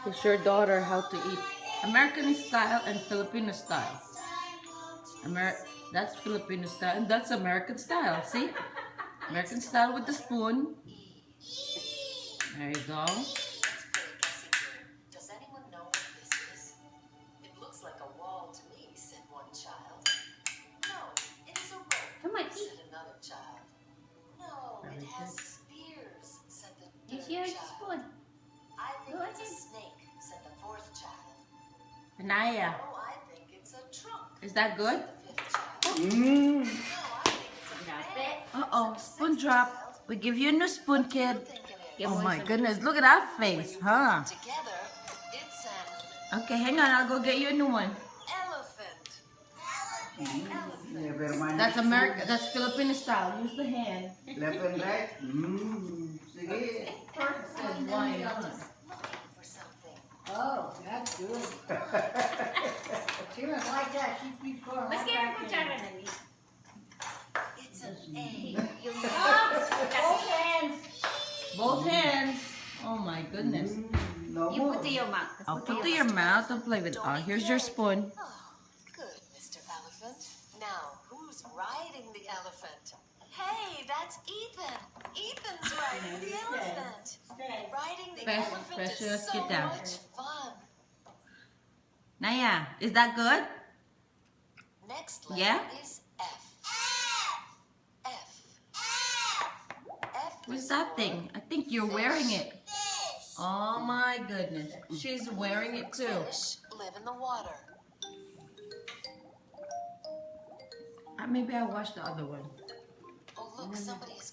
Teach your daughter how to eat American style and Filipino style. That's Filipino style and that's American style. See? American style with the spoon. There you go. Does anyone know what this is? It looks like a wall to me, said one child. No, it is a rope, said another child. No, it has spears, said the third child. I think it's a snake, said the fourth child. Annaiah, Oh, I think it's a trunk. is that good? Said the fifth child. Mm. No, I think it's a fan. Uh-oh, spoon drop. We give you a new spoon, kid. Think it is. Oh my goodness, look at that face, huh? Together, it's an Okay, hang on, I'll go get you a new one. elephant. Never mind. That's American, that's Filipino style. Use the hand. Left and right. Sige. Why not? Looking for something. Oh, that's good. She went like that. She keeps going Mas right kaya back ko in. tsara na niya. It's an egg. Both hands. Both hands. Oh my goodness. No You more. put to your mouth. I'll put to your mouth. Don't play with it. Oh, here's your spoon. Oh, good, Mr. Elephant. Now, who's riding the elephant? Hey, that's Ethan. Ethan's riding the elephant. Riding the elephant Precious, is so get down. much fun. Naya, is that good? Next letter Yeah? is F. F. F What's is that for thing? I think you're wearing it. Oh my goodness. She's wearing it too. Fish live in the water. Maybe I'll watch the other one. Oh, look, somebody is